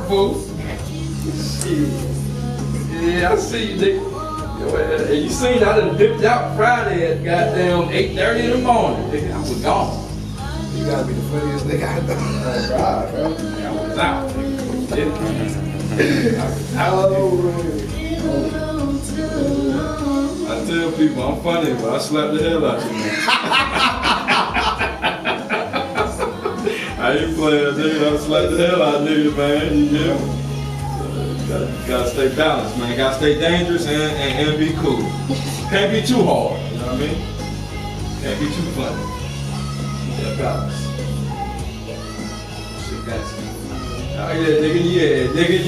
fool. Shit. Yeah, I see you, nigga. And you seen I done dipped out Friday at goddamn 8:30 in the morning. Nigga, I was gone. You gotta be the funniest nigga I know. Right, bro. I was out, nigga. I tell people I'm funny, but I slapped the hell out you, man. I ain't playing, nigga. I slapped the hell out of niggas, man. Yeah. Gotta stay balanced, man. Gotta stay dangerous and be cool. Can't be too hard, you know what I mean? Can't be too funny. Yeah, balance. Shit, that's oh yeah, nigga,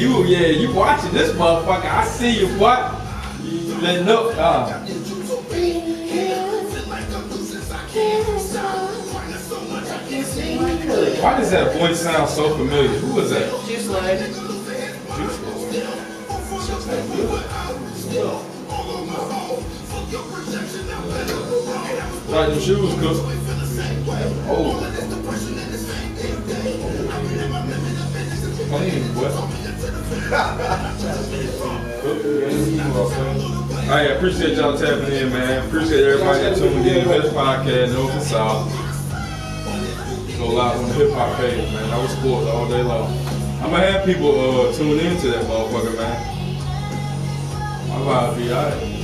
you watching this motherfucker. I see you, boy. You letting up, Why does that voice sound so familiar? Who was that? Juice WRAL. Like them shoes, cuz. Oh. I appreciate y'all tapping in, man. Appreciate everybody that tuned in to this podcast, North and South. Go live on the hip hop page, man. I was sports all day long. I'm gonna have people tune into that motherfucker, man. My vibe be alright.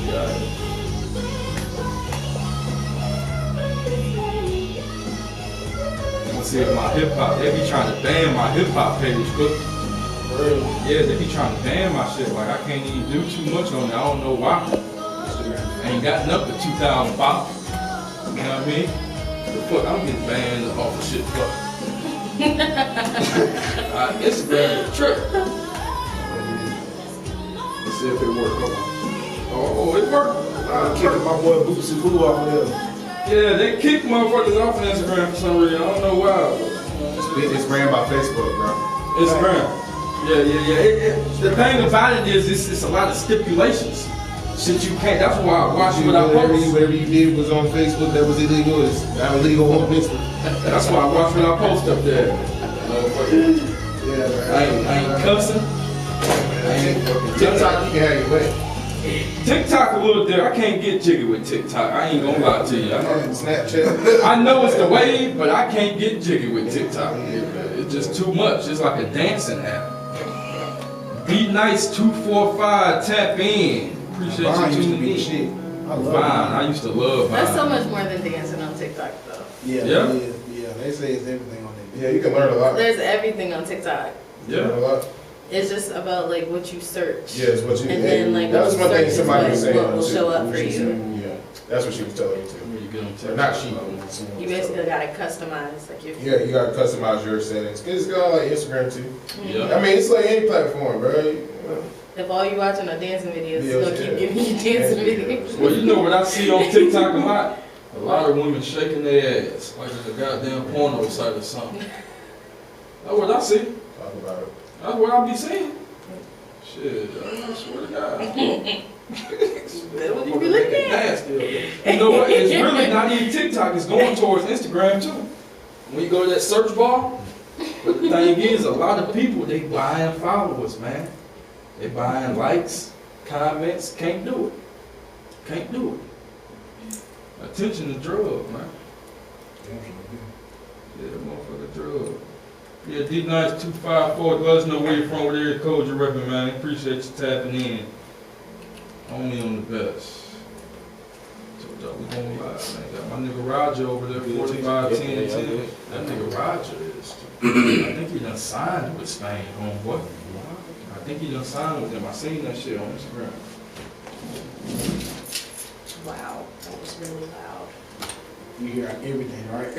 See if my hip hop, they be trying to ban my hip hop page, but yeah, they be trying to ban my shit. Like I can't even do too much on it. I don't know why. I ain't got nothing but 2,000 followers. You know what I mean? The fuck, I'm getting banned off of shit. Fuck. Instagram is a trip. Let's see if it works. Come on. Oh, it worked. I'm kicking my boy Bootsy Boo off of there. Yeah, they kick motherfuckers off of Instagram for some reason. I don't know why. It's ran by Facebook, bro. Instagram. Yeah. The thing about it is, it's a lot of stipulations. Shit you can't. That's why I watch what I post. Whatever you did was on Facebook that was illegal is now illegal on Facebook. That's why I watch what I post up there. Yeah, I ain't cussing. TikTok, you can have your way. TikTok a little different. I can't get jiggy with TikTok. I ain't gonna lie to you. Snapchat. I know it's the wave, but I can't get jiggy with TikTok. It's just too much. It's like a dancing app. Be nice 245. Tap in. Appreciate you tuning in. Shit. I love Vine. I used to love Vine. That's so much more than dancing on TikTok, though. Yeah. They say it's everything on there. Yeah, you can learn a lot. There's everything on TikTok. Yeah. Learn a lot. It's just about like what you search. Yeah, it's what you. And then like that was what one you thing search somebody is was saying. what will show up for you. Yeah, that's what she was telling me too. Or not she. You basically gotta customize like your. Yeah, you gotta customize your settings. It's got like Instagram too. Yeah. I mean, it's like any platform, bro. If all you watching are dancing videos, it's gonna keep giving you dancing videos. Well, you know what I see on TikTok a lot? A lot of women shaking their ass like it's a goddamn porno site or something. That's what I see. Talk about it. That's what I be seeing. Shit, I swear to God. That's what you be looking at. Nasty. You know what? It's really not even TikTok. It's going towards Instagram too. When you go to that search bar, but the thing is, a lot of people, they buying followers, man. They buying likes, comments. Can't do it. Can't do it. Attention to drugs, man. Yeah, motherfucker drug. Yeah, D-Nice254, let us know where you're from, what area code you repping, man. Appreciate you tapping in. Only on the best. Told y'all we going live, man. Got my nigga Roger over there, 451010. That nigga Roger is. I think he done signed with Spain, homeboy. I think he done signed with them. I seen that shit on Instagram. Wow, that was really loud. You hear everything, right?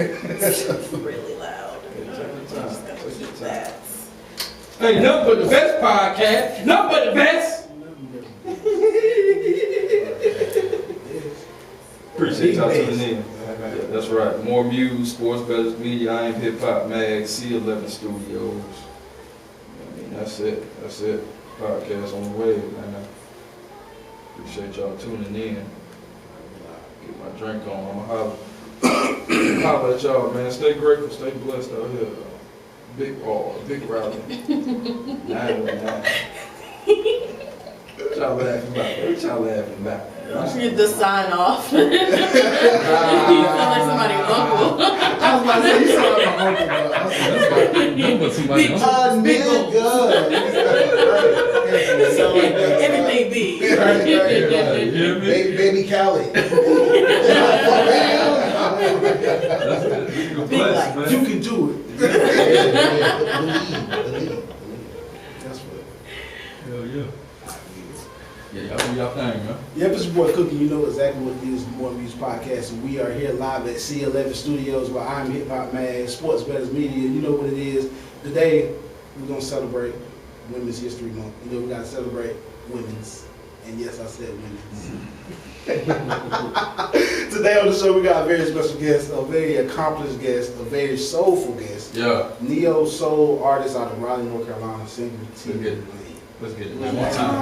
Really loud. That. Hey, nothing but the best podcast. Nothing but the best. Appreciate y'all tuning in. Yeah, that's right. More Muse, Sports Betters Media, I Am Hip Hop Mag, C11 Studios. I mean, that's it. That's it. Podcast on the way, man. Appreciate y'all tuning in. Get my drink on. I'm gonna holler. Holler at y'all, man. Stay grateful, stay blessed out here. Big Raleigh. 9 What y'all laughing about? What y'all laughing about? Get the sign off. You feel like somebody's uncle. I was about to say, you sound like my uncle, bro. But somebody else. Sound like that. Everything big. Baby Callie. Big light. You can do it. Believe. That's what. Hell yeah. Yeah, y'all do y'all thing, man. Yep, it's your boy Cookie. You know exactly what it is, More Music Podcast. And we are here live at C11 Studios where I'm Hip Hop Man, Sports Betters Media. You know what it is. Today, we're going to celebrate Women's History Month. You know, we got to celebrate women's. And yes, I said women's. Today on the show, we got a very special guest, a very accomplished guest, a very soulful guest. Yeah. Neo soul artist out of Raleigh, North Carolina, singer Teia. Let's get it one more time.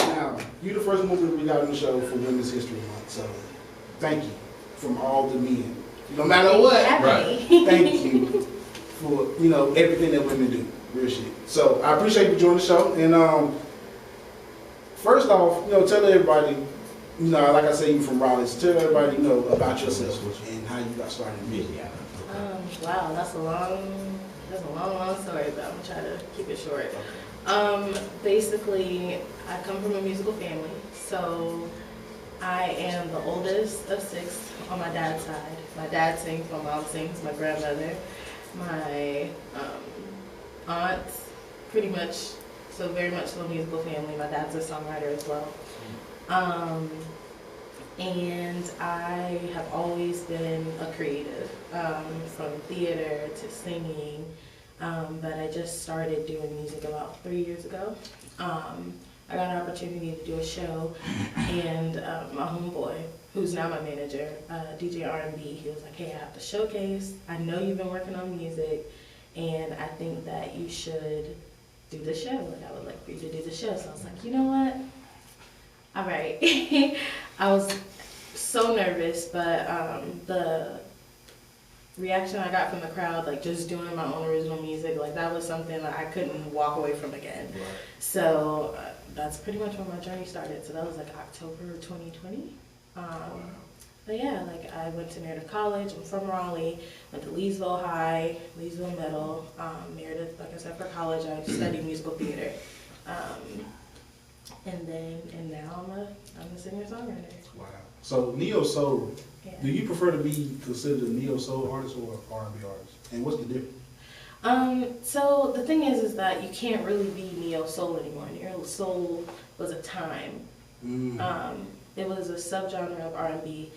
Now, you the first movie we got on the show for Women's History Month, so thank you from all the men. No matter what, Right. thank you for, you know, everything that women do. Real shit. So I appreciate you joining the show. And first off, you know, tell everybody, you know, like I say, you from Raleigh, so tell everybody, you know, about yourself and how you got started in music. Wow, that's a long story, but I'm gonna try to keep it short. Basically, I come from a musical family, so I am the oldest of 6 on my dad's side. My dad sings, my mom sings, my grandmother, my aunts, pretty much, so very much so a musical family. My dad's a songwriter as well. And I have always been a creative, from theater to singing, but I just started doing music about 3 years ago. I got an opportunity to do a show, and my homeboy, who's now my manager, DJ R&B, he was like, hey, I have to showcase. I know you've been working on music, and I think that you should do the show, and I would like for you to do the show. So I was like, you know what? All right. I was so nervous, but the reaction I got from the crowd, like just doing my own original music, like that was something that I couldn't walk away from again. Right. So that's pretty much when my journey started. So that was like October 2020. But yeah, like I went to Meredith College. I'm from Raleigh. Went to Leesville High, Leesville Middle. Meredith, like I said, for college, I studied musical theater. And now I'm a singer-songwriter. Wow. So neo soul, Yeah. do you prefer to be considered a neo soul artist or R&B artist? And what's the difference? So the thing is that you can't really be neo soul anymore. Neo soul was a time. It was a subgenre of R&B,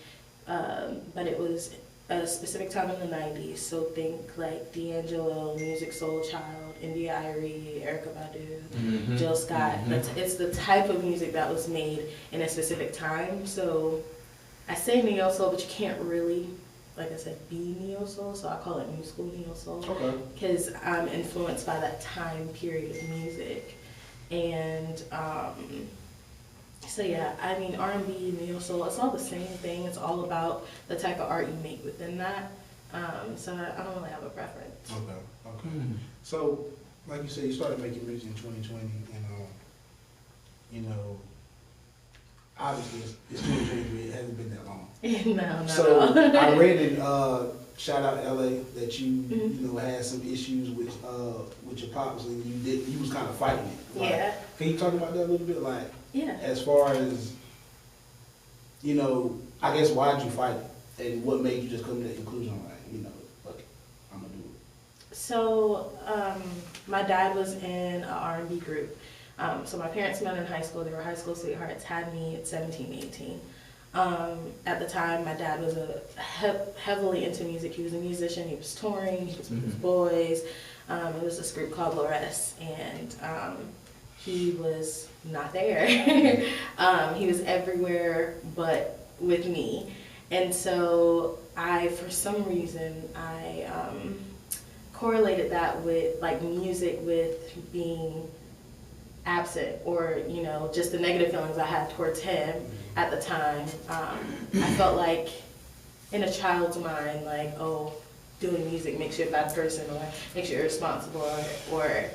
but it was a specific time in the 90s. So think like D'Angelo, Music Soul Child, India Arie, Erykah Badu, Jill Scott. It's the type of music that was made in a specific time. So I say neo soul, but you can't really, like I said, be neo soul. So I call it new school neo soul. Okay. Because I'm influenced by that time period of music, and so yeah, I mean R&B, neo soul, it's all the same thing. It's all about the type of art you make within that. So I don't really have a preference. Okay. So, like you said, you started making music in 2020, and you know, obviously it's 2023. It hasn't been that long. No. So I read in shout out LA that you you know had some issues with your pops, and you was kind of fighting it. Like, Yeah. Can you talk about that a little bit? Like, Yeah. as far as, you know, I guess why'd you fight it, and what made you just come to that conclusion? Like, you know, look, I'm gonna do it. So my dad was in an R&B group. So my parents met in high school. They were high school sweethearts, had me at 17, 18. At the time, my dad was heavily into music. He was a musician. He was touring. He was with his boys. It was this group called Lores, and he was not there. He was everywhere but with me. And so for some reason, I correlated that with like music with being absent, or you know, just the negative feelings I had towards him at the time. I felt like in a child's mind, like, oh, doing music makes you a bad person or makes you irresponsible or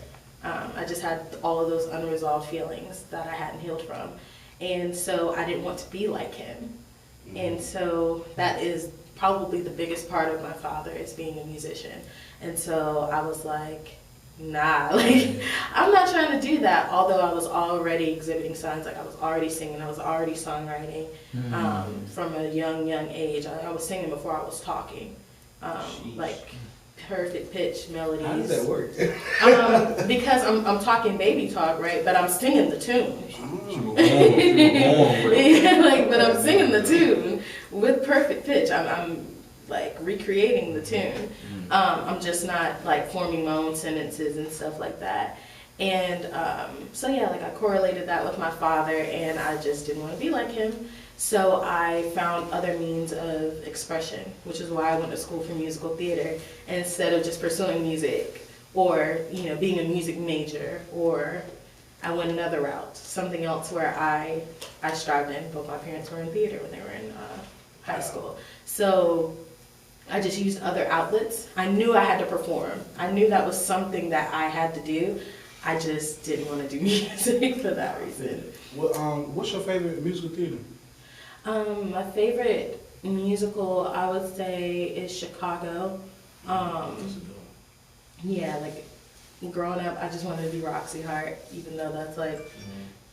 I just had all of those unresolved feelings that I hadn't healed from. And so I didn't want to be like him. And so that is probably the biggest part of my father is being a musician. And so I was like, nah, like, I'm not trying to do that. Although I was already exhibiting signs, like I was already singing, I was already songwriting from a young age. I was singing before I was talking, like perfect pitch melodies. How does that work? Because I'm talking baby talk, right? But I'm singing the tune. She was born with it. Yeah, like, but I'm singing the tune with perfect pitch. I'm like recreating the tune. I'm just not like forming my own sentences and stuff like that. And so yeah, like I correlated that with my father, and I just didn't want to be like him. So I found other means of expression, which is why I went to school for musical theater instead of just pursuing music or, you know, being a music major, or I went another route, something else where I strived in. Both my parents were in theater when they were in high school. So I just used other outlets. I knew I had to perform. I knew that was something that I had to do. I just didn't want to do music for that reason. What's your favorite musical theater? My favorite musical, I would say, is Chicago. Yeah, like growing up, I just wanted to be Roxy Hart, even though that's like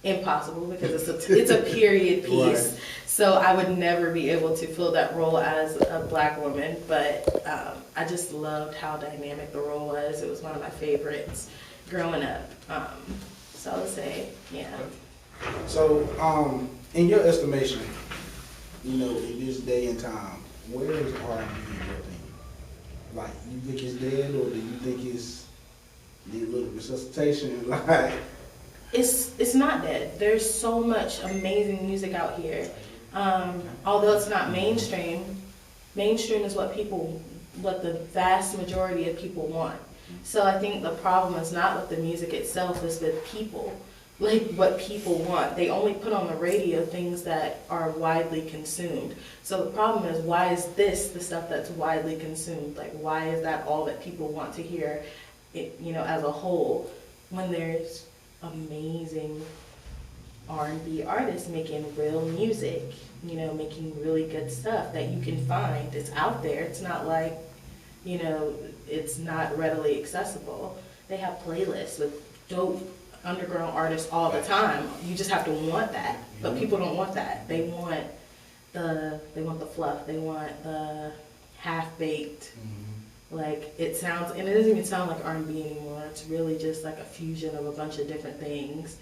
impossible because it's a period piece. Right. So I would never be able to fill that role as a black woman, but I just loved how dynamic the role was. It was one of my favorites growing up. So I would say, yeah. So, in your estimation, you know, in this day and time, where is R&B in your opinion? Like, you think it's dead, or do you think it's need a little resuscitation? Like, it's not dead. There's so much amazing music out here. Although it's not mainstream is what the vast majority of people want. So I think the problem is not with the music itself, it's with people. Like what people want. They only put on the radio things that are widely consumed. So the problem is, why is this the stuff that's widely consumed? Like, why is that all that people want to hear, you know, as a whole, when there's amazing R&B artists making real music, you know, making really good stuff that you can find. It's out there. It's not like, you know, it's not readily accessible. They have playlists with dope underground artists all the time. You just have to want that, but people don't want that. They want the fluff. They want the half-baked. Like, it sounds, and it doesn't even sound like R&B anymore. It's really just like a fusion of a bunch of different things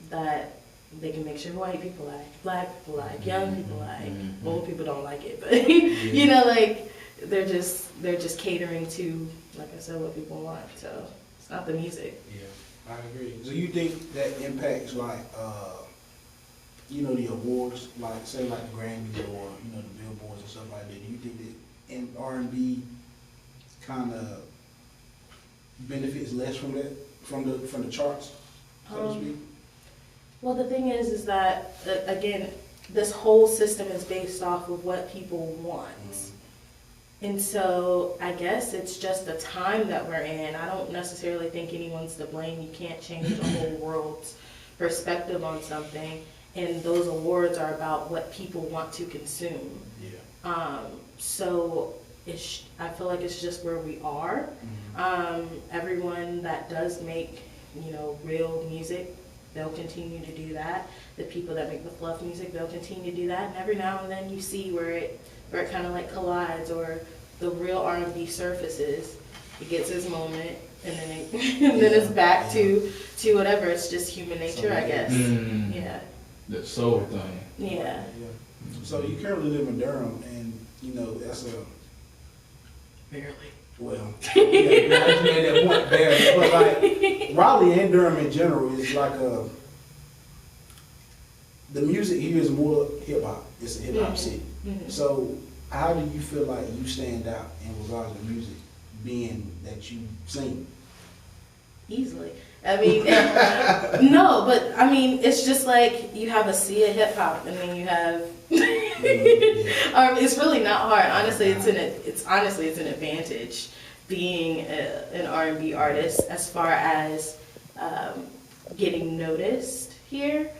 that they can make sure white people like, black people like, young people like, old people don't like it, but you know, like they're just catering to, like I said, what people want. So it's not the music. Yeah. I agree. So you think that impacts like, you know, the awards, like say like the Grammys or, you know, the Billboards and stuff like that? Do you think that in R&B kind of benefits less from that, from the charts, so to speak? Well, the thing is that again, this whole system is based off of what people want. And so I guess it's just the time that we're in. I don't necessarily think anyone's to blame. You can't change the whole world's perspective on something. And those awards are about what people want to consume. Yeah. So I feel like it's just where we are. Everyone that does make, you know, real music, they'll continue to do that. The people that make the fluff music, they'll continue to do that. And every now and then you see where it kind of like collides, or the real R&B surfaces. It gets its moment, and then it's back to whatever. It's just human nature, I guess. Yeah. That soul thing. Yeah. So you currently live in Durham, and you know that's a barely. Well, I just made that point barely, but like Raleigh and Durham in general is like the music here is more hip hop. It's a hip hop city. So how do you feel like you stand out in regards to music, being that you sing? Easily. I mean, no, but I mean, it's just like you have a sea of hip hop, and then you have It's really not hard. Honestly, it's an advantage being an R&B artist as far as getting noticed here,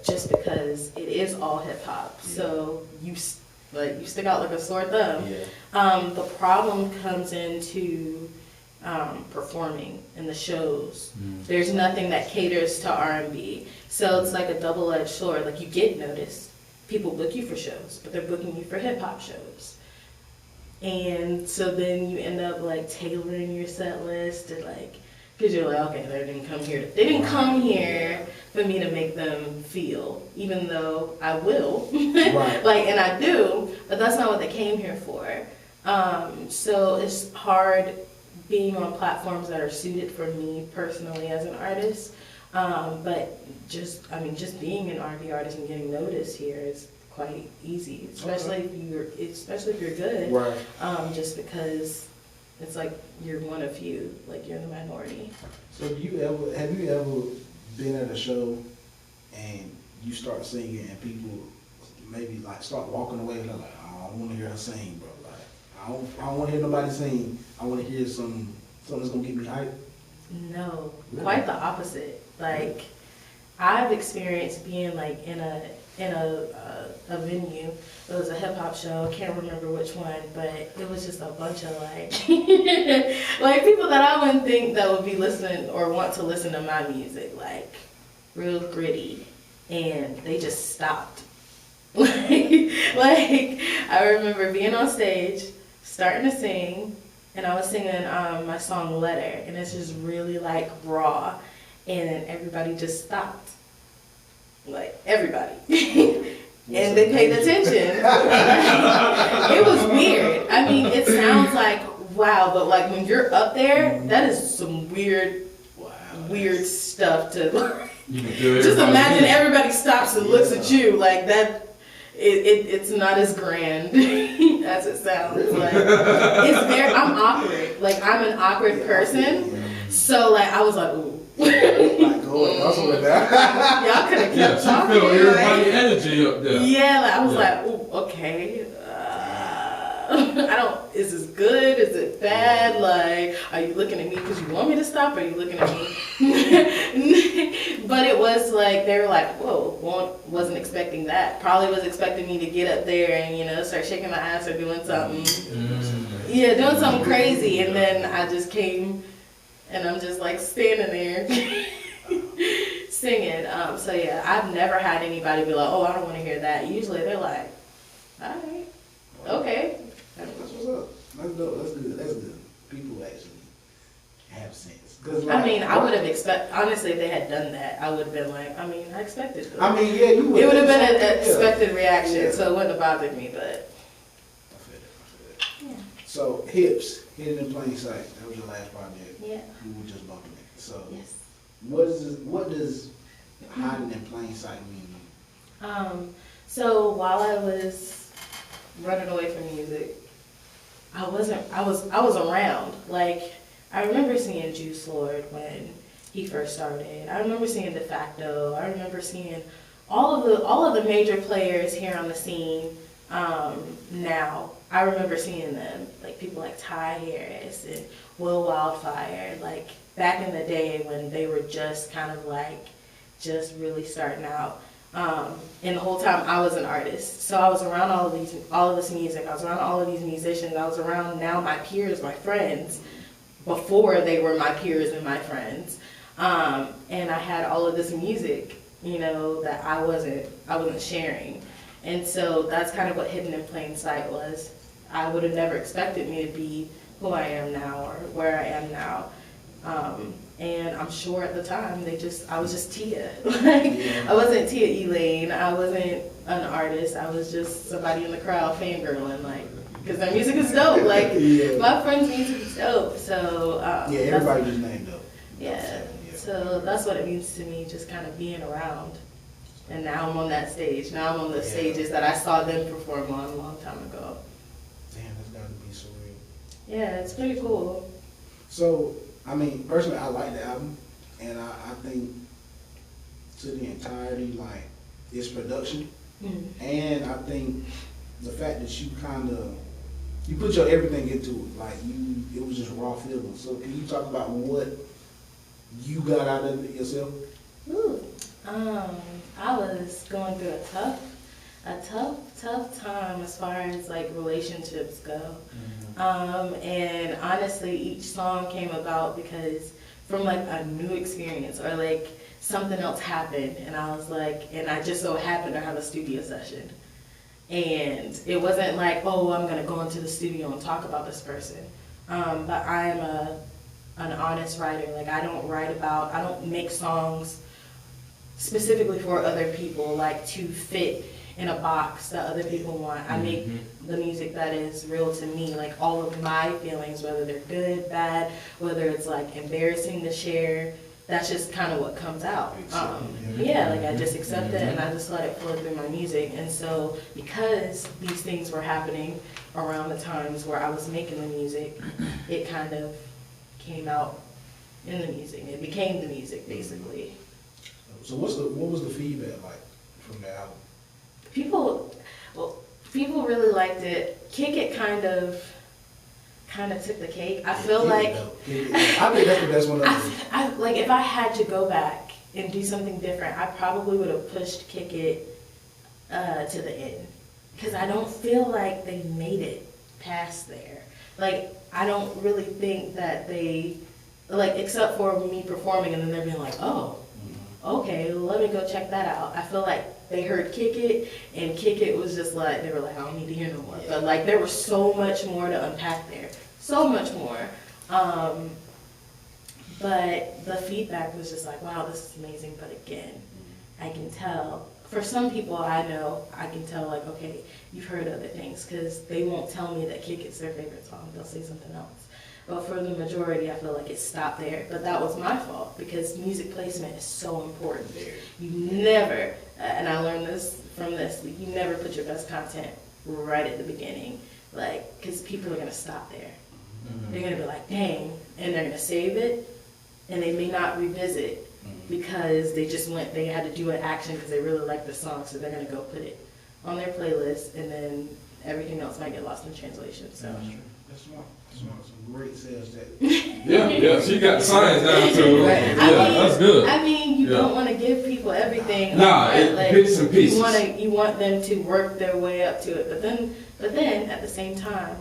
just because it is all hip hop. Yeah. So you stick out like a sore thumb. Yeah. The problem comes into performing in the shows. There's nothing that caters to R&B, so it's like a double-edged sword. Like, you get noticed, people book you for shows, but they're booking you for hip hop shows, and so then you end up like tailoring your set list to like, because you're like, okay, they didn't come here for me to make them feel, even though I will, right. Like, and I do, but that's not what they came here for. So it's hard being on platforms that are suited for me personally as an artist, but just being an R&B artist and getting noticed here is quite easy, especially if you're good, right. Just because it's like you're one of few, like you're in the minority. So have you ever been at a show and you start singing and people maybe like start walking away and they're like, I don't want to hear her sing, bro. I don't want to hear nobody sing. I want to hear something that's going to get me hyped. No, really? Quite the opposite. Like, I've experienced being like in a venue. It was a hip hop show. I can't remember which one, but it was just a bunch of like like people that I wouldn't think that would be listening or want to listen to my music, like real gritty, and they just stopped. like I remember being on stage, starting to sing, and I was singing my song Letter, and it's just really like raw, and then everybody just stopped. Like, everybody. And they paid attention. It was weird. I mean, it sounds like wow, but like when you're up there, that is some weird stuff to just imagine everybody stops and looks at you like that. It's not as grand as it sounds. Like, I'm awkward. Like, I'm an awkward person. So like I was like, ooh. Y'all could have kept talking. You feel everybody's energy up there. Yeah, like, I was like, ooh, okay. Is this good? Is it bad? Like, are you looking at me because you want me to stop? Or are you looking at me? But it was like, they were like, whoa, wasn't expecting that. Probably was expecting me to get up there and, start shaking my ass or doing something. Yeah, doing something crazy. And then I just came and I'm just like standing there singing. So yeah, I've never had anybody be like, oh, I don't want to hear that. Usually they're like, all right, okay. That's what's up. That's dope. That's good. That's good. People actually have sense. Like, I mean, I would have honestly, if they had done that, I would have been like, I expected it. I mean, yeah, you would. It would have been an expected reaction, so it wouldn't have bothered me, but. I feel it. Yeah. So, Hips, Hidden in Plain Sight. That was your last project. Yeah. We were just bumping it. So, yes. What does hiding in plain sight mean? So while I was running away from music, I was around. Like, I remember seeing Juice Lord when he first started. I remember seeing De Facto. I remember seeing all of the major players here on the scene. Now I remember seeing them, like people like Ty Harris and Will Wildfire, like back in the day when they were just kind of like just really starting out. And the whole time I was an artist, so I was around all of this music. I was around all of these musicians. I was around now my peers, my friends, before they were my peers and my friends. And I had all of this music, that I wasn't sharing. And so that's kind of what Hidden in Plain Sight was. I would have never expected me to be who I am now or where I am now. And I'm sure at the time I was just Teia. I wasn't Teiaelaine. I wasn't an artist. I was just somebody in the crowd fangirling, because their music is dope. My friend's music is dope. So everybody just named dope. Yeah. So that's what it means to me, just kind of being around. And now I'm on that stage. Now I'm on the stages that I saw them perform on a long time ago. Damn, that's gotta be surreal. Yeah, it's pretty cool. So, personally, I like the album, and I think to the entirety, its production And I think the fact that you you put your everything into it, like it was just raw feeling. So can you talk about what you got out of it yourself? Ooh. I was going through a tough time as far as like relationships go. And honestly, each song came about because from like a new experience or like something else happened, and I was like, and I just so happened to have a studio session. And it wasn't like, oh, I'm gonna go into the studio and talk about this person. But I am an honest writer. Like I don't make songs specifically for other people, like to fit in a box that other people want. I make the music that is real to me, like all of my feelings, whether they're good, bad, whether it's like embarrassing to share. That's just kind of what comes out. Yeah, like I just accept it and I just let it flow through my music. And so because these things were happening around the times where I was making the music, it kind of came out in the music. It became the music, basically. So what was the feedback like from the album? People really liked it. Kick It kind of took the cake. I feel like I think that's the best one of I like if I had to go back and do something different, I probably would have pushed Kick It to the end, because I don't feel like they made it past there. Like I don't really think that they, like, except for me performing and then they're being like, oh, okay, well, let me go check that out. I feel like they heard Kick It, and Kick It was just like, they were like, I don't need to hear no more. But like, there was so much more to unpack there. So much more. But the feedback was just like, wow, this is amazing. But again, I can tell, for some people I know, I can tell like, okay, you've heard other things, because they won't tell me that Kick It's their favorite song. They'll say something else. But for the majority, I feel like it stopped there. But that was my fault, because music placement is so important. You never, and I learned this from this, you never put your best content right at the beginning, like, because people are going to stop there. They're going to be like, dang, and they're going to save it, and they may not revisit because they had to do an action because they really like the song, so they're going to go put it on their playlist, and then everything else might get lost in translation. So that's smart. Some great sales tactics. Yeah, she got the science down too. That's good. I mean, you don't want to give people everything. Nah, it hits and pieces. You want them to work their way up to it, but then at the same time,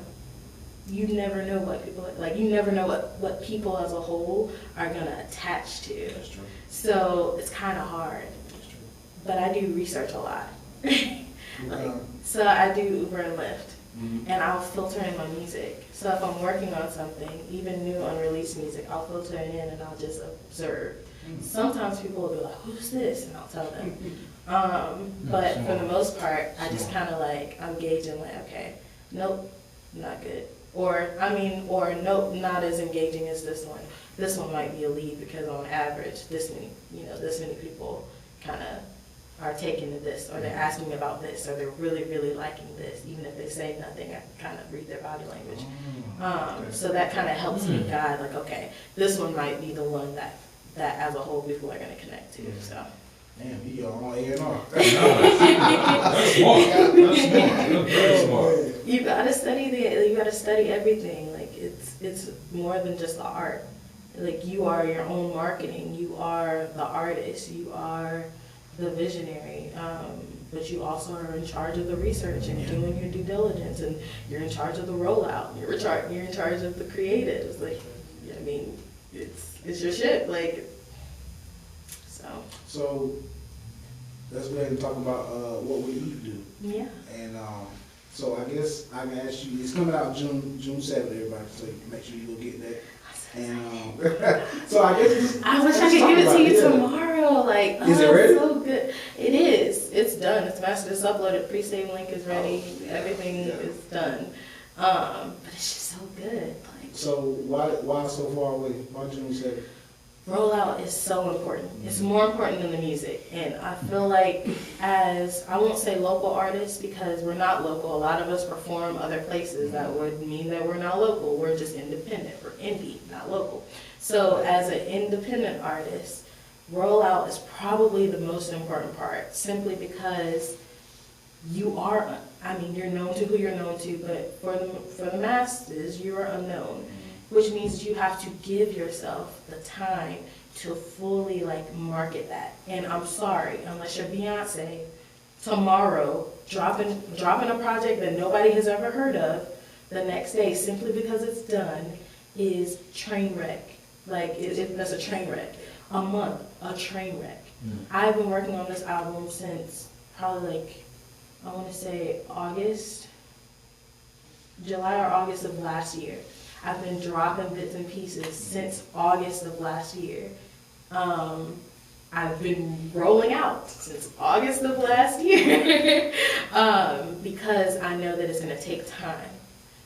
you never know what people like. You never know what people as a whole are gonna attach to. That's true. So it's kind of hard. That's true. But I do research a lot. So I do Uber and Lyft. And I'll filter in my music. So if I'm working on something, even new unreleased music, I'll filter it in and I'll just observe. Sometimes people will be like, who's this? And I'll tell them. But for the most part, I just kind of like, I'm gauging like, okay, nope, not good. Or nope, not as engaging as this one. This one might be a lead because on average, this many people kind of are taking to this, or they're asking about this, or they're really, really liking this. Even if they say nothing, I can kind of read their body language. So that kind of helps me guide, like, okay, this one might be the one that as a whole people are going to connect to. So. Damn, he on A&R. That's smart. That's very smart. You gotta study everything. Like it's more than just the art. Like you are your own marketing. You are the artist. You are the visionary. But you also are in charge of the research and doing your due diligence, and you're in charge of the rollout. You're in charge of the creatives. Like, I mean, it's your shit. Like, so let's go ahead and talk about what we eat do. Yeah. And so I guess I can ask you. It's coming out June 7th, everybody. So make sure you go get that. And so I guess I wish I could give it to you tomorrow. Like, is it ready? It's so good. It is. It's done. It's mastered. It's uploaded. Pre-save link is ready. Everything is done. But it's just so good. Like, so why so far away? Why June 7th? Rollout is so important. It's more important than the music. And I feel like as, I won't say local artists because we're not local. A lot of us perform other places. That would mean that we're not local. We're just independent. We're indie, not local. So as an independent artist, rollout is probably the most important part, simply because you are, I mean, you're known to who you're known to, but for the masses, you are unknown, which means you have to give yourself the time to fully like market that. And I'm sorry, unless you're Beyonce, tomorrow dropping a project that nobody has ever heard of the next day simply because it's done is train wreck. Like that's a train wreck. A month, a train wreck. I've been working on this album since probably like, I want to say July or August of last year. I've been dropping bits and pieces since August of last year. I've been rolling out since August of last year because I know that it's going to take time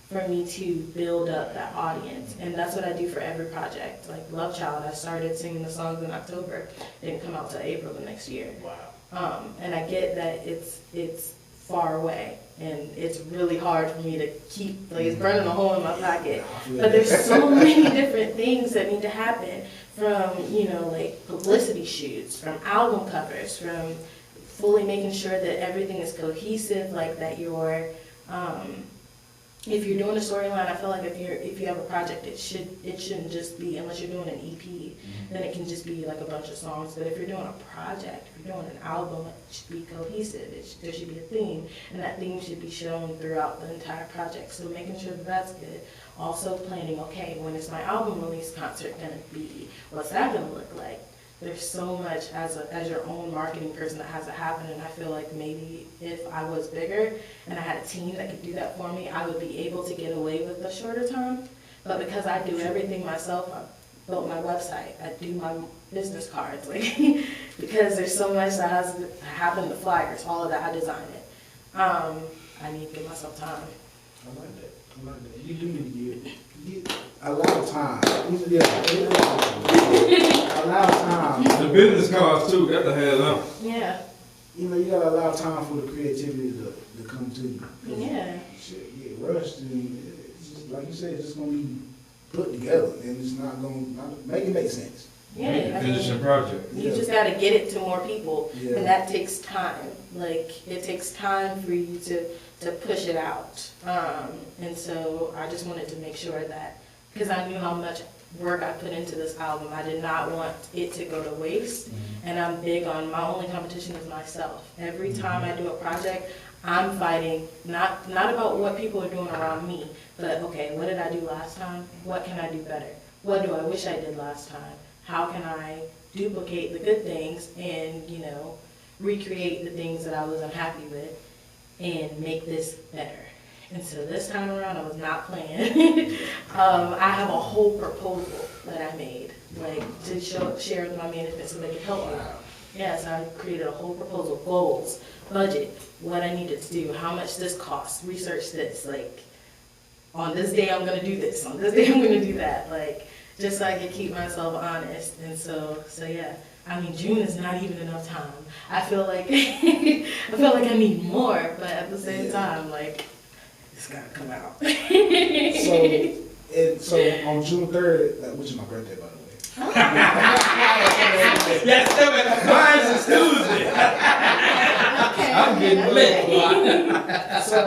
for me to build up that audience. And that's what I do for every project. Like Love Child, I started singing the songs in October. It didn't come out till April the next year. Wow. And I get that it's far away and it's really hard for me to keep, like it's burning a hole in my pocket. But there's so many different things that need to happen, from, you know, like publicity shoots, from album covers, from fully making sure that everything is cohesive, like that you're, if you're doing a storyline, I feel like if you have a project, it shouldn't just be, unless you're doing an EP, then it can just be like a bunch of songs. But if you're doing a project, if you're doing an album, it should be cohesive. There should be a theme, and that theme should be shown throughout the entire project. So making sure that that's good. Also planning, okay, when is my album release concert gonna be? What's that gonna look like? There's so much as your own marketing person that has to happen, and I feel like maybe if I was bigger and I had a team that could do that for me, I would be able to get away with a shorter time. But because I do everything myself, I built my website, I do my business cards, like because there's so much that has to happen, the flyers, all of that, I design it. I need to give myself time. I like that. You do need to get allow time. Allow time. The business cards too, got to have them. Yeah. You know, you gotta allow time for the creativity to come to you. Yeah. Shit, get rushed, and it's just, like you said, it's just gonna be put together, and it's not gonna make it make sense. Yeah. Finishing project. You just got to get it to more people, Yeah. and that takes time. Like, it takes time for you to push it out. And so I just wanted to make sure that, because I knew how much work I put into this album, I did not want it to go to waste. And I'm big on, my only competition is myself. Every time I do a project, I'm fighting, not about what people are doing around me, but okay, what did I do last time? What can I do better? What do I wish I did last time? How can I duplicate the good things and, you know, recreate the things that I was unhappy with and make this better? And so this time around, I was not playing. I have a whole proposal that I made, like, to share with my management so they could help me. Yes, I created a whole proposal, goals, budget, what I needed to do, how much this costs, research this, like, on this day I'm gonna do this, on this day I'm gonna do that, like, just so I could keep myself honest. And so yeah. I mean, June is not even enough time. I feel like I need more, but at the same time, like, it's gotta come out. So on June 3rd, which is my birthday, by the way. Yes, mine's is Tuesday. I'm getting lit. So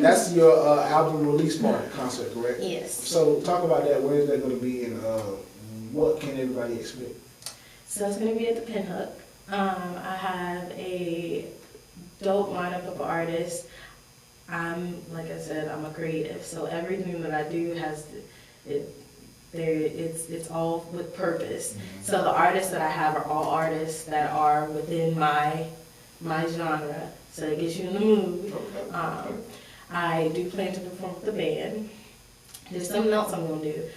that's your album release party concert, correct? Yes. So talk about that. Where is that going to be, and what can everybody expect? So it's gonna be at the Pinhook. I have a dope lineup of artists. Like I said, I'm a creative, so everything that I do has it's all with purpose. So the artists that I have are all artists that are within my genre, so it gets you in the mood. I do plan to perform with the band. There's something else I'm gonna do,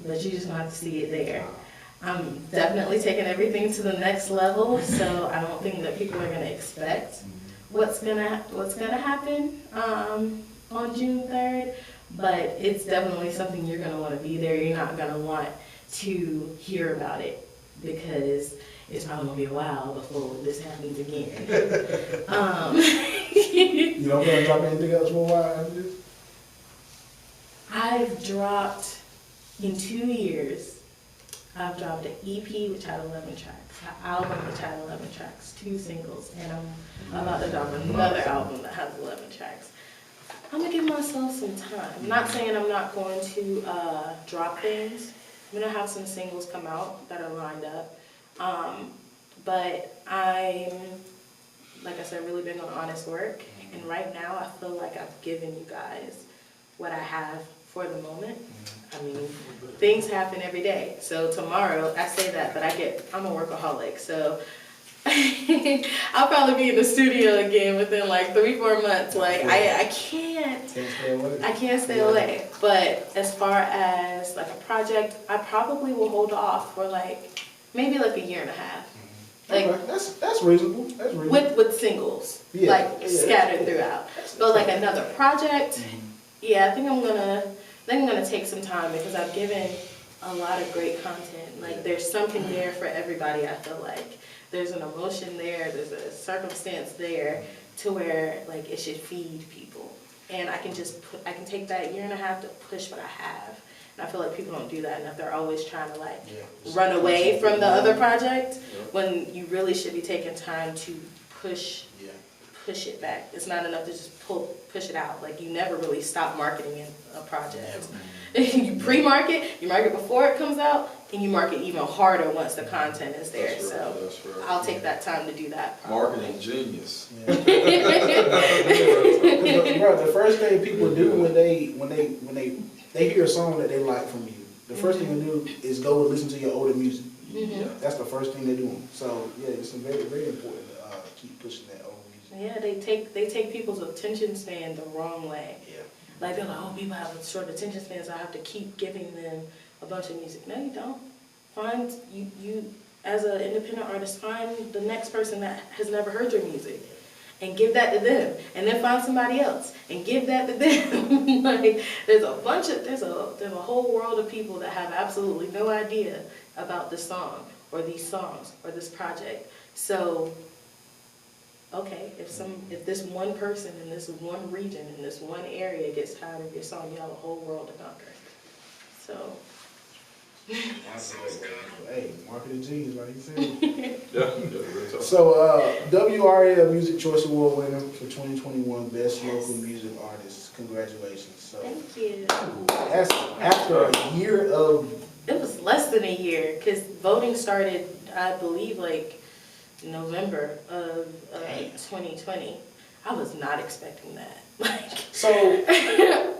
but you just gonna have to see it there. I'm definitely taking everything to the next level, so I don't think that people are gonna expect what's gonna happen on June 3rd, but it's definitely something you're gonna want to be there. You're not gonna want to hear about it because it's probably gonna be a while before this happens again. You don't gonna drop anything else for a while after this? I've dropped in 2 years. I've dropped an EP which had 11 tracks, an album which had 11 tracks, 2 singles, and I'm about to drop another album that has 11 tracks. I'm gonna give myself some time. I'm not saying I'm not going to drop things. I'm gonna have some singles come out that are lined up. But I'm, like I said, really big on honest work. And right now, I feel like I've given you guys what I have for the moment. I mean, things happen every day. So tomorrow, I say that, but I'm a workaholic. So I'll probably be in the studio again within like 3-4 months. Like I can't stay away. But as far as like a project, I probably will hold off for like maybe like a year and a half. Like okay. That's reasonable. That's reasonable. With singles, scattered throughout. But like another project, I think I'm gonna take some time because I've given a lot of great content. Like there's something there for everybody. I feel like there's an emotion there, there's a circumstance there to where like it should feed people. And I can take that year and a half to push what I have. And I feel like people don't do that enough. They're always trying to like run away from the other project when you really should be taking time to push it back. It's not enough to just push it out. Like you never really stop marketing a project. You pre-market, you market before it comes out, and you market even harder once the content is there. That's right. I'll take that time to do that. Probably. Marketing genius. Bro, the first thing people do when they hear a song that they like from you, the first thing they do is go and listen to your older music. That's the first thing they do. So yeah, it's very, very important to keep pushing that old music. Yeah, they take people's attention span the wrong way. Yeah. Like they're like, oh, people have a short attention span, so I have to keep giving them a bunch of music. No, you don't. Find you as an independent artist, find the next person that has never heard your music, and give that to them, and then find somebody else and give that to them. Like there's a whole world of people that have absolutely no idea about this song or these songs or this project. So okay, if this one person in this one region, in this one area gets tired of your song, you have a whole world to conquer. So. Hey, marketing genius, like you said. Yeah. So, WRAL Music Choice Award winner for 2021, Best Local Music Artist. Congratulations. So, thank you. That's after a year of... It was less than a year, because voting started, I believe, like November of 2020. I was not expecting that. So,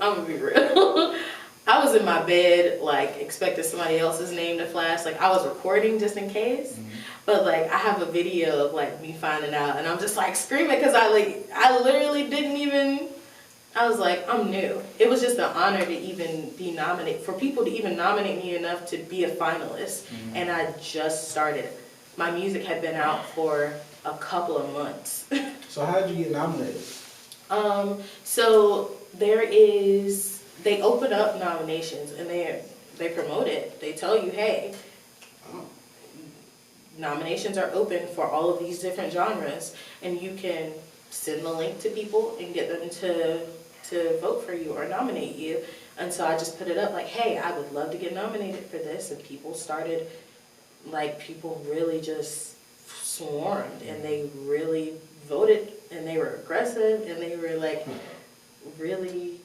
I'm gonna be real. I was in my bed, like, expecting somebody else's name to flash. Like, I was recording just in case. But, like, I have a video of, like, me finding out. And I'm just, like, screaming because I literally didn't even... I was like, I'm new. It was just an honor to even be nominated, for people to even nominate me enough to be a finalist. And I just started. My music had been out for a couple of months. So how did you get nominated? So there is... They open up nominations and they promote it. They tell you, hey, nominations are open for all of these different genres, and you can send the link to people and get them to vote for you or nominate you. And so I just put it up like, hey, I would love to get nominated for this. And people started, like, people really just swarmed, and they really voted, and they were aggressive, and they were like really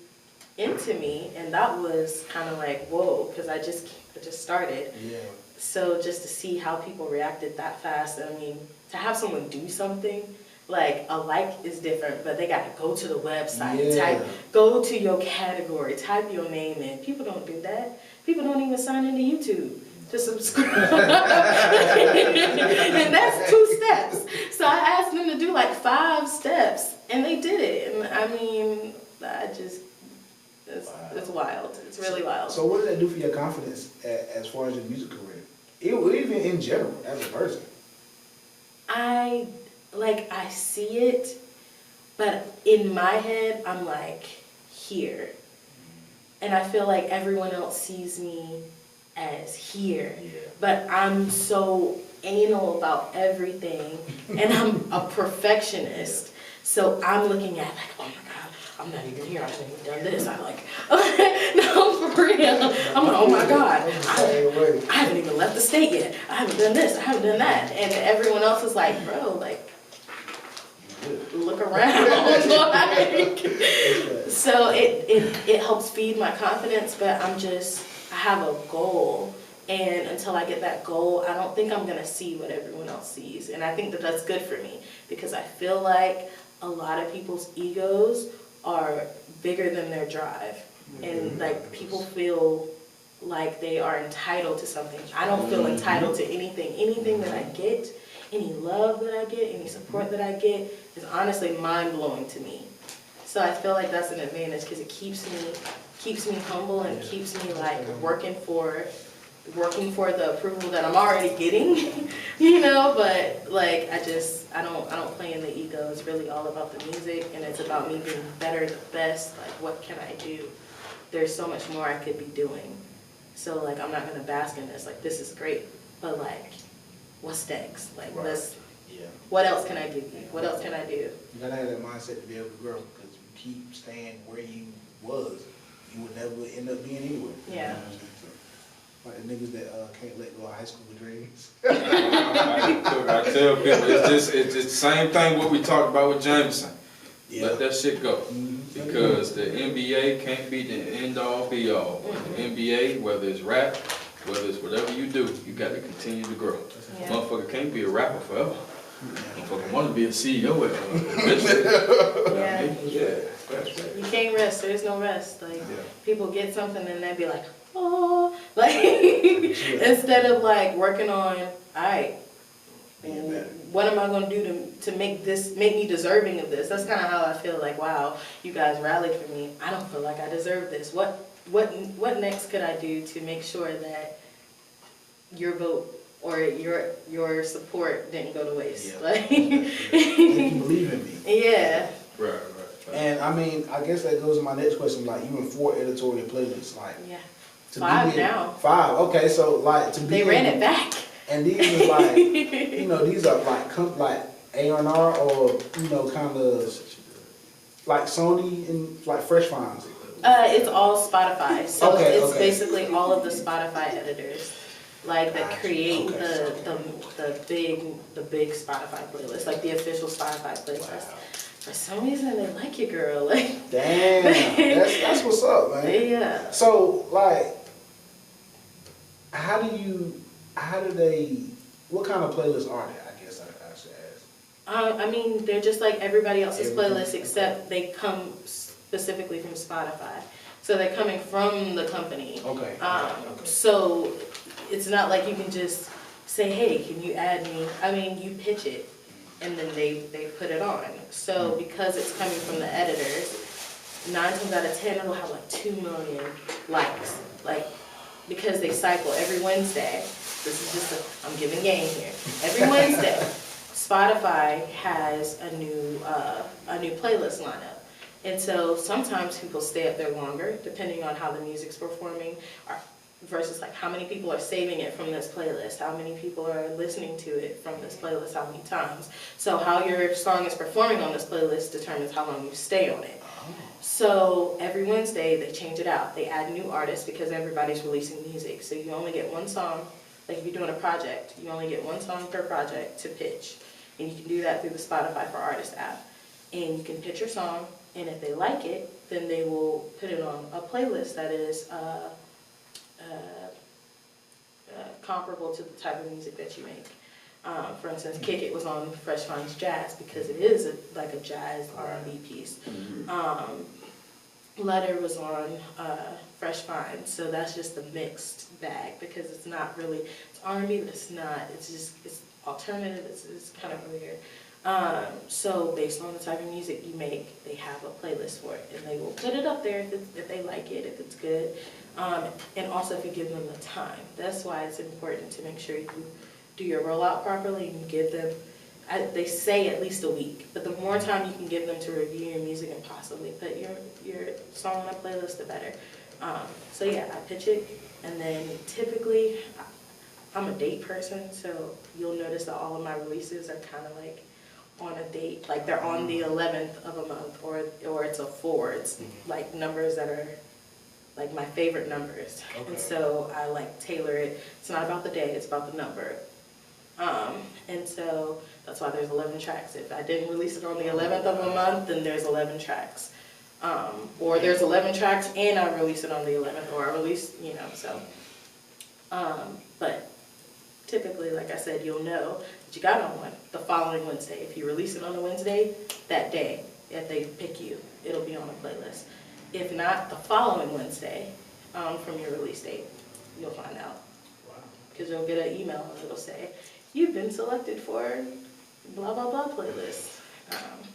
into me, and that was kind of like, whoa, because I just started. Yeah. So just to see how people reacted that fast, I mean, to have someone do something, like a like is different, but they got to go to the website, go to your category, type your name in. People don't do that. People don't even sign into YouTube to subscribe. And that's 2 steps. So I asked them to do like 5 steps, and they did it. And I mean, it's wild. It's really wild. So what did that do for your confidence as far as your music career? Even in general, as a person? I see it, but in my head, I'm like, here. And I feel like everyone else sees me as here. Yeah. But I'm so anal about everything, and I'm a perfectionist. So I'm looking at like, oh my God, I'm not even here. I haven't even done this. I'm like, no, for real. I'm like, oh my God, way. I haven't even left the state yet. I haven't done this. I haven't done that. And everyone else is like, bro, like, look around. Like, so it helps feed my confidence, but I have a goal. And until I get that goal, I don't think I'm going to see what everyone else sees. And I think that that's good for me because I feel like a lot of people's egos are bigger than their drive. And like people feel like they are entitled to something. I don't feel entitled to anything. Anything that I get, any love that I get, any support that I get is honestly mind-blowing to me. So I feel like that's an advantage because it keeps me humble and keeps me like working for the approval that I'm already getting, you know, but like I don't play in the ego. It's really all about the music and it's about me being better, the best, like what can I do? There's so much more I could be doing. So like I'm not gonna bask in this, like this is great, but like what's next? Like what else can I give you? What else can I do? You gotta have that mindset to be able to grow because you keep staying where you was, you would never end up being anywhere. Yeah. Like the niggas that can't let go of high school dreams. I tell people, it's the same thing what we talked about with Jameson. Yeah. Let that shit go. Because the NBA can't be the end all be all. The NBA, whether it's rap, whether it's whatever you do, you got to continue to grow. Yeah. Motherfucker can't be a rapper forever. Motherfucker want to be a CEO eventually. Yeah. You can't rest. There's no rest. Like people get something and they be like, oh, like instead of like working on, all right, what am I gonna do to make me deserving of this? That's kind of how I feel. Like, wow, you guys rallied for me. I don't feel like I deserve this. What next could I do to make sure that your vote or your support didn't go to waste? Yeah. Like, you believe in me. Yeah. Right. And I mean, I guess that goes to my next question. Like, you in 4 editorial playlists, like. Yeah. To 5 be in, now. 5. Okay, so like to be. They ran it back. And these is like, you know, these are like A&R or you know, kind of like Sony and like Fresh Finds. It's all Spotify. So it's okay. basically all of the Spotify editors, like that create the big Spotify playlist, like the official Spotify playlist. Wow. For some reason, they like you, girl. Like, damn, that's what's up, man. Yeah. So like, what kind of playlists are they? I guess I should ask. I mean, they're just like everybody else's playlist, except they come specifically from Spotify. So they're coming from the company. Okay. So it's not like you can just say, hey, can you add me? I mean, you pitch it, and then they put it on. So because it's coming from the editors, 9 times out of 10, it'll have like 2 million likes. Like, because they cycle every Wednesday. This is just I'm giving game here. Every Wednesday, Spotify has a new playlist lineup. And so sometimes people stay up there longer, depending on how the music's performing, versus like how many people are saving it from this playlist, how many people are listening to it from this playlist, how many times. So how your song is performing on this playlist determines how long you stay on it. So every Wednesday they change it out. They add new artists because everybody's releasing music. So you only get one song. Like if you're doing a project, you only get one song per project to pitch. And you can do that through the Spotify for Artists app. And you can pitch your song, and if they like it, then they will put it on a playlist that is comparable to the type of music that you make. For instance, Kick It was on Fresh Finds Jazz because it is like a jazz R&B piece. Letter was on Fresh Finds, so that's just a mixed bag because it's not really, it's R&B, but it's not, it's alternative, it's kind of weird. So based on the type of music you make, they have a playlist for it, and they will put it up there if they like it, if it's good, and also if you give them the time. That's why it's important to make sure you do your rollout properly and you give them, they say at least a week, but the more time you can give them to review your music and possibly put your song on a playlist, the better. So yeah, I pitch it, and then typically, I'm a date person, so you'll notice that all of my releases are kind of like on a date, like they're on the 11th of a month, or it's a 4. It's like numbers that are like my favorite numbers. Okay. And so I like tailor it. It's not about the day, it's about the number. And so that's why there's 11 tracks. If I didn't release it on the 11th of a month, then there's 11 tracks. Or there's 11 tracks and I release it on the 11th, or I release, you know, so. But typically, like I said, you'll know that you got on one the following Wednesday. If you release it on a Wednesday, that day, if they pick you, it'll be on a playlist. If not, the following Wednesday, from your release date, you'll find out. Because you'll get an email and it'll say, you've been selected for blah, blah, blah playlist.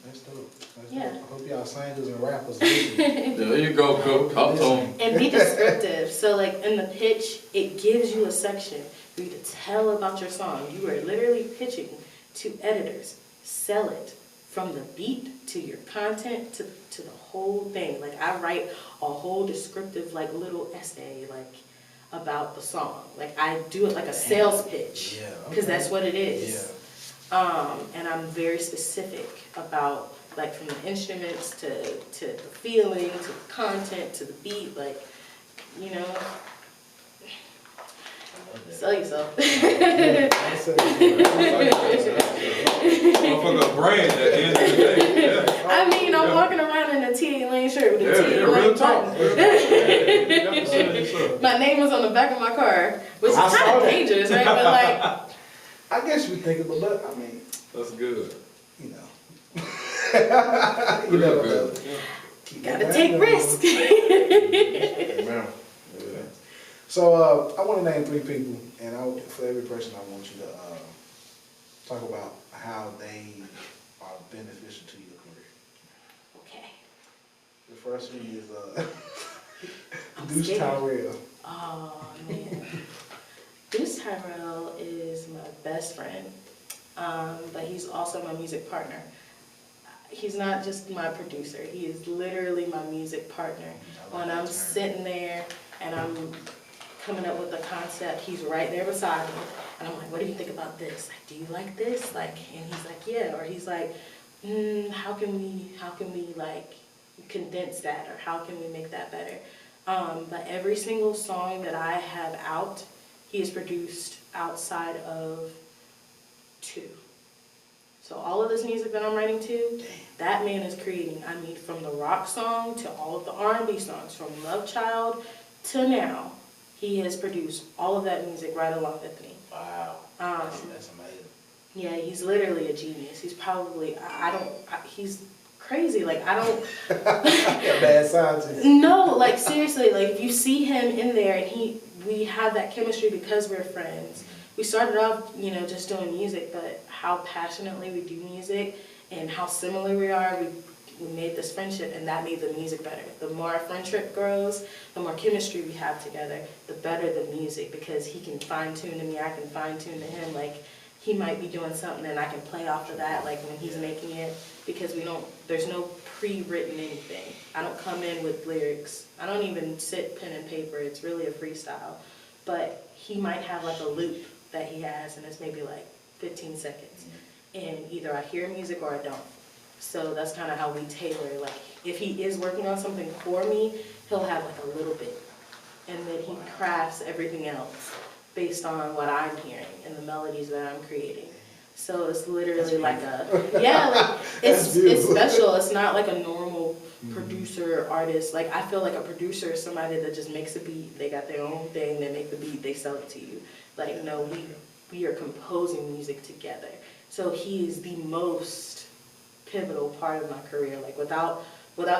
That's dope. That's Yeah. dope. I hope y'all singers and rappers listen. There you go, go. Talk to them. And be descriptive. So like in the pitch, it gives you a section for you to tell about your song. You are literally pitching to editors. Sell it from the beat to your content to the whole thing. Like I write a whole descriptive like little essay like about the song. Like I do it like a sales pitch. Yeah, Because okay. that's what it is. Yeah. And I'm very specific about like from the instruments to the feeling, to the content, to the beat, like, you know, sell yourself. Motherfucker brand at the end of the day. Yeah. I mean, I'm walking around in a Teiaelaine shirt with a Real Teiaelaine talk. button. My name was on the back of my car, which is I saw kind of that. dangerous, right? But like, I guess you think of it, but I mean, That's good. you know. You never know. Keep gotta that take going. risks. Man. So I want to name 3 people, and for every person, I want you to talk about how they are beneficial to your career. Okay. The first one is I'm Deuce scared. Tyrell. Oh man. Deuce Tyrell is my best friend, but he's also my music partner. He's not just my producer, he is literally my music partner. When I'm sitting there and I'm coming up with a concept, he's right there beside me, and I'm like, what do you think about this? Like, do you like this? Like, and he's like, yeah, or he's like, how can we like condense that, or how can we make that better? But every single song that I have out, he has produced outside of 2. So all of this music that I'm writing to, that man is creating. I mean, from the rock song to all of the R&B songs, from Love Child to now, he has produced all of that music right along with me. Wow. That's amazing. Yeah, he's literally a genius. He's probably, he's crazy. Like, I don't. Bad scientist. No, like seriously, like if you see him in there and we have that chemistry because we're friends. We started off, you know, just doing music, but how passionately we do music and how similar we are, we made this friendship, and that made the music better. The more our friendship grows, the more chemistry we have together, the better the music, because he can fine tune to me, I can fine tune to him. Like, he might be doing something and I can play off of that, like when he's making it, because there's no pre-written anything. I don't come in with lyrics. I don't even sit pen and paper. It's really a freestyle. But he might have like a loop that he has, and it's maybe like 15 seconds. And either I hear music or I don't. So that's kind of how we tailor. Like, if he is working on something for me, he'll have like a little bit. And then he crafts everything else based on what I'm hearing and the melodies that I'm creating. So it's literally like it's special. It's not like a normal producer, artist. Like, I feel like a producer is somebody that just makes a beat. They got their own thing, they make the beat, they sell it to you. Like, no, we are composing music together. So he is the most pivotal part of my career. Like, without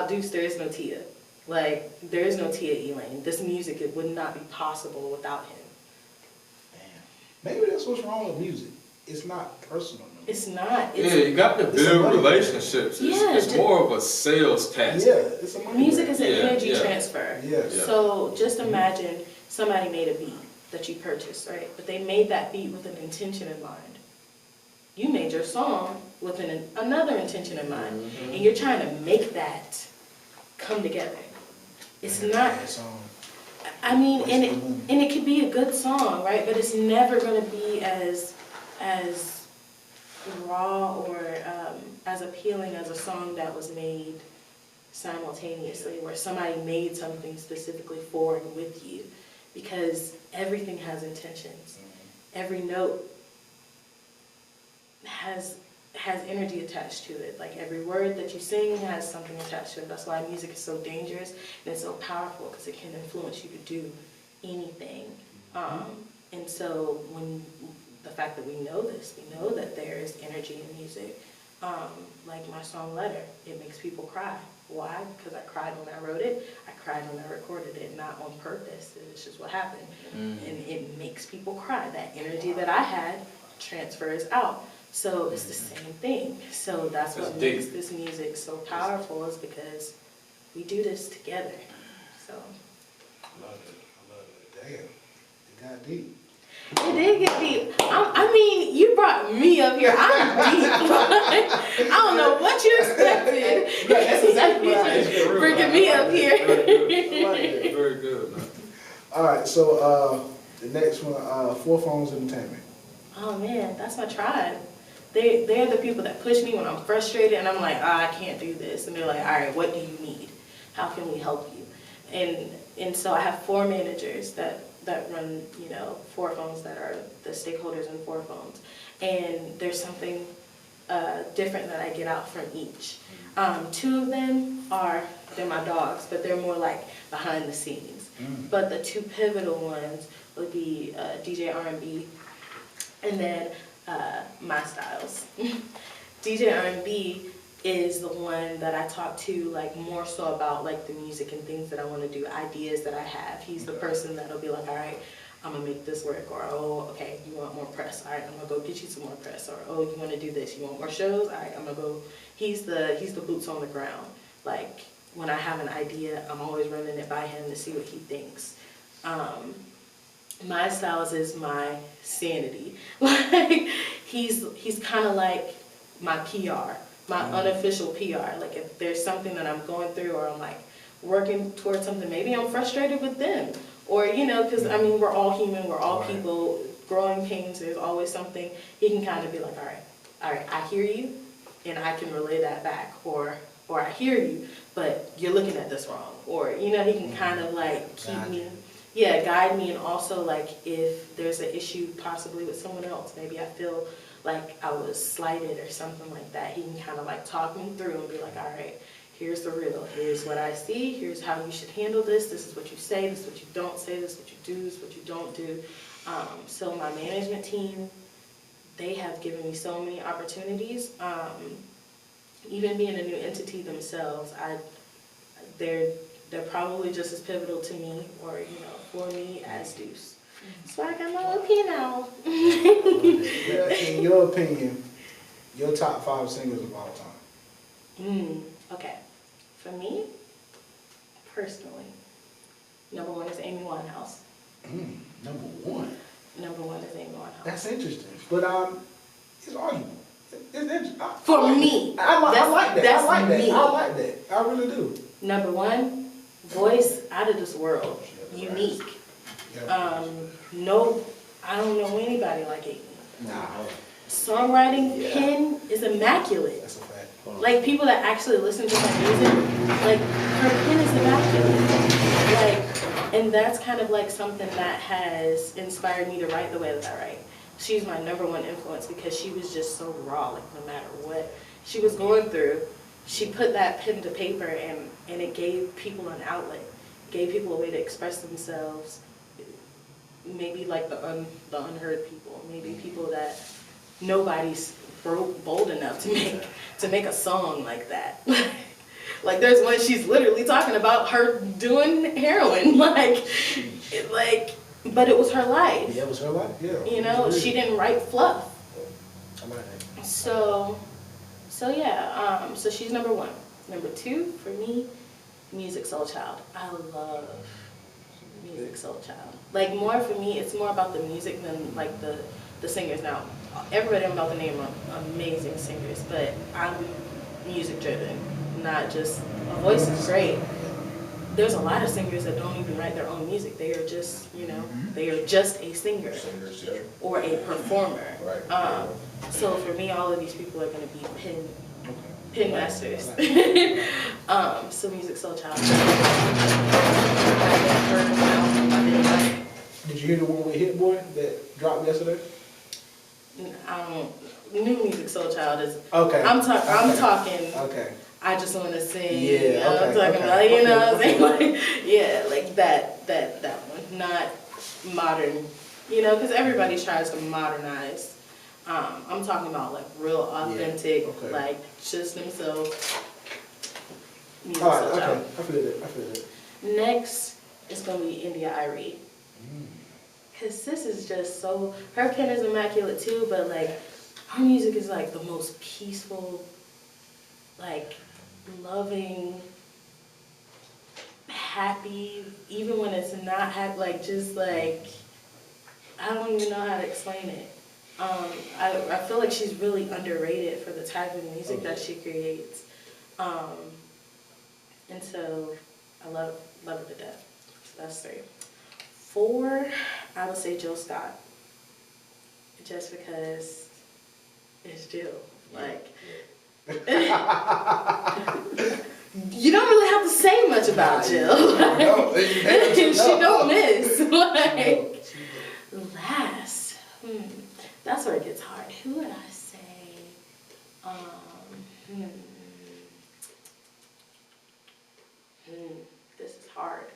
Deuce, there is no Teia. Like, there is no Teiaelaine. This music, it would not be possible without him. Damn. Maybe that's what's wrong with music. It's not personal. It's not. Yeah, you got to build relationships. It's more of a sales task. Yeah, it's a money Music grab. is an energy transfer. Yes. Yeah. So just imagine somebody made a beat that you purchased, right? But they made that beat with an intention in mind. You made your song with another intention in mind. Mm-hmm. And you're trying to make that come together. It's not, I mean, and it could be a good song, right? But it's never going to be as raw or as appealing as a song that was made simultaneously, where somebody made something specifically for and with you, because everything has intentions. Every note has energy attached to it. Like every word that you sing has something attached to it. That's why music is so dangerous and it's so powerful, because it can influence you to do anything. And so when the fact that we know this, we know that there is energy in music. Like my song Letter, it makes people cry. Why? Because I cried when I wrote it, I cried when I recorded it, not on purpose. It's just what happened. And it makes people cry. That energy that I had transfers out. So it's the same thing. So that's what makes this music so powerful, is because we do this together. So I love it. Damn, it got deep. it did get deep. I mean, you brought me up here. I'm deep. I don't know what you expected. Yeah, that's exactly what I expected. Bringing me up here. Very good, man. All right, so the next one, Four Phones Entertainment. Oh man, that's my tribe. They're the people that push me when I'm frustrated and I'm like, I can't do this. And they're like, all right, what do you need? How can we help you? And so I have 4 managers that run, 4 phones, that are the stakeholders in 4 phones. And there's something different that I get out from each. 2 of them they're my dogs, but they're more like behind the scenes. But the 2 pivotal ones would be DJ R&B and then My Styles. DJ R&B is the one that I talk to like more so about like the music and things that I want to do, ideas that I have. He's the person that'll be like, all right, I'm gonna make this work, or oh, okay, you want more press, all right, I'm gonna go get you some more press, or oh, you want to do this, you want more shows, all right, I'm gonna go. He's the boots on the ground. Like when I have an idea, I'm always running it by him to see what he thinks. My Styles is my sanity. Like he's kind of like my PR, my unofficial PR. Like if there's something that I'm going through, or I'm like working towards something, maybe I'm frustrated with them, or because I mean we're all human, we're all people, growing pains. There's always something. He can kind of be like, all right, I hear you, and I can relay that back, or I hear you, but you're looking at this wrong, or he can kind of like keep me. Yeah, guide me, and also like if there's an issue possibly with someone else, maybe I feel like I was slighted or something like that, he can kind of like talk me through and be like, all right, here's the real, here's what I see, here's how you should handle this is what you say, this is what you don't say, this is what you do, this is what you don't do. So my management team, they have given me so many opportunities. Even being a new entity themselves, they're probably just as pivotal to me, or for me, as Deuce. So I got my opinion now. In your opinion, your top 5 singers of all time. Okay. For me, personally, number 1 is Amy Winehouse. Number 1. Number 1 is Amy Winehouse. That's interesting, but it's arguable. It's interesting. For me, I like that. That's I like me. that. I like that. I really do. Number 1, voice out of this world, unique. No, I don't know anybody like Amy. Nah. Songwriting, pen is immaculate. That's a fact. Like people that actually listen to her music, like her pen is immaculate. And that's kind of like something that has inspired me to write the way that I write. She's my number 1 influence, because she was just so raw. Like no matter what she was going through, she put that pen to paper, and it gave people an outlet, gave people a way to express themselves. Maybe like the unheard people, maybe people that nobody's bold enough to make a song like that. Like there's one, she's literally talking about her doing heroin, but it was her life. Yeah, it was her life. Yeah. She didn't write fluff. I like that. So yeah, so she's number 1. Number 2 for me, Music Soul Child. I love Music Soul Child. Like more for me, it's more about the music than like the singers. Now, everybody I'm about to name are amazing singers, but I'm music driven, not just a voice is great. There's a lot of singers that don't even write their own music. They are just, they are just a singer or a performer. So for me, all of these people are going to be Pin Masters. So Music Soul Child. Did you hear the one with Hit Boy that dropped yesterday? New Music Soul Child is. Okay. I'm talking. Okay. I just want to sing. Yeah. I'm talking about, you know what I'm saying? Like, yeah, like that one, not modern. You know, because everybody tries to modernize. I'm talking about like real authentic, like just themselves. Music All right. Soul Okay. Child. I feel it. Next is gonna be India Irie. Cause this is just so, her pen is immaculate too, but like her music is like the most peaceful, like loving, happy, even when it's not happy, like just like, I don't even know how to explain it. I feel like she's really underrated for the type of music that she creates. And so I love her to death. So that's 3. 4, I would say Jill Scott. Just because it's Jill. Like, you don't really have to say much about Jill. Like, she don't miss. Like, last, that's where it gets hard. Who would I say? This is hard.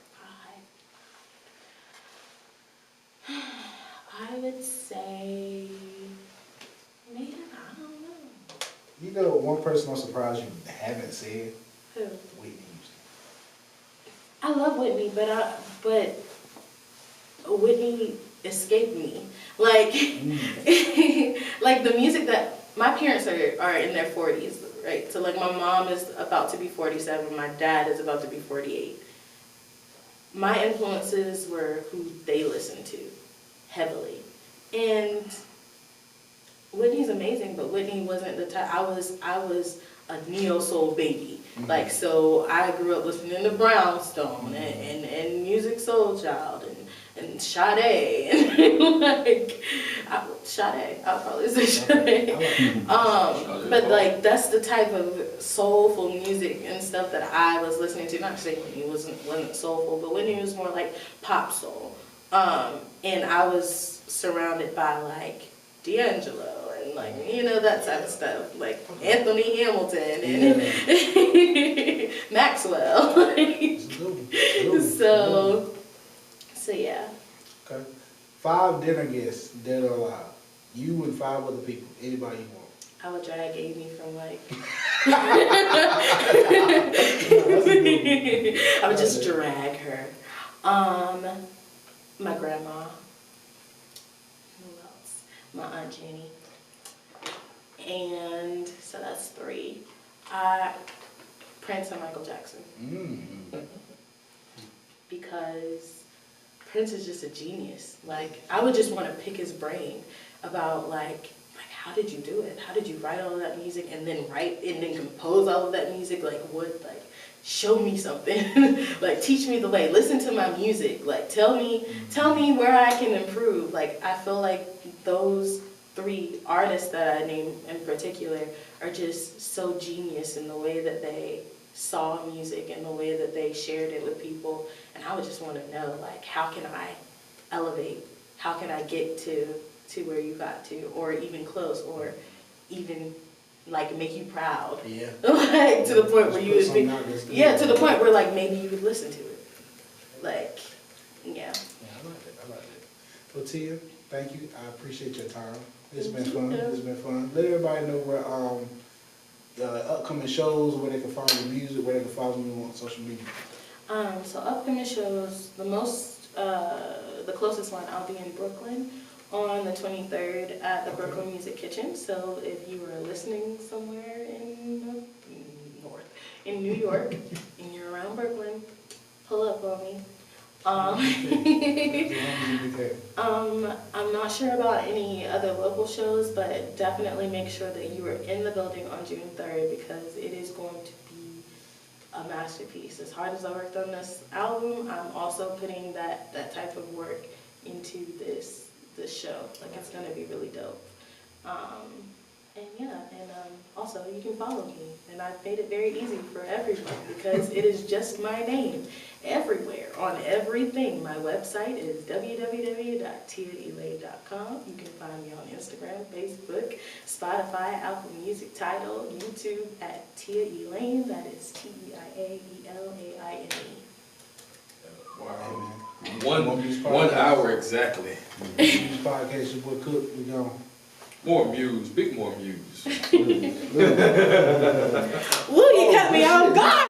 I would say, man, I don't know. You know, one person I'm surprised you haven't said. Who? Whitney Houston. I love Whitney, but Whitney escaped me. Like, like the music that my parents are in their 40s, right? So like my mom is about to be 47, my dad is about to be 48. My influences were who they listened to heavily. And Whitney's amazing, but Whitney wasn't the type. I was a neo soul baby. Like, so I grew up listening to Brownstone and Music Soul Child and Sade and like Sade. I'll probably say Sade. But like that's the type of soulful music and stuff that I was listening to. Not saying Whitney wasn't soulful, but Whitney was more like pop soul. And I was surrounded by like D'Angelo and like, you know, that type of stuff, like Anthony Hamilton and Maxwell. So yeah. Okay. 5 dinner guests, dead or alive. You and 5 other people. Anybody you want. I would drag Amy from like. I would just drag her. My grandma. Who else? My Aunt Jenny. And so that's 3. Prince and Michael Jackson. Because Prince is just a genius. Like, I would just want to pick his brain about like how did you do it? How did you write all of that music and then compose all of that music? Like, what, like, show me something. Like, teach me the way. Listen to my music. Like, tell me where I can improve. Like, I feel like those 3 artists that I named in particular are just so genius in the way that they saw music and the way that they shared it with people. And I would just want to know, like, how can I elevate? How can I get to where you got to, or even close, or even like make you proud? Yeah. Like to the point where you would be, to the point where like maybe you would listen to it. Like, yeah. I like it. Well, Teia, thank you. I appreciate your time. It's been fun. Let everybody know where upcoming shows, where they can find your music, where they can follow you on social media. So upcoming shows, the closest one, I'll be in Brooklyn on the 23rd at the Brooklyn Music Kitchen. So if you are listening somewhere in New York and you're around Brooklyn, pull up on me. I'm not sure about any other local shows, but definitely make sure that you are in the building on June 3rd because it is going to be a masterpiece. As hard as I worked on this album, I'm also putting that type of work into this show. Like, it's gonna be really dope. And yeah, and also you can follow me. And I've made it very easy for everyone because it is just my name everywhere on everything. My website is www.teiaelaine.com. You can find me on Instagram, Facebook, Spotify, Apple Music, Tidal, YouTube at Teia Elaine. That is TeiaElaine. Wow. Hey, One hour exactly. Music podcast, your boy Cook, we gone. More muse, big more muse. Woo, you cut me off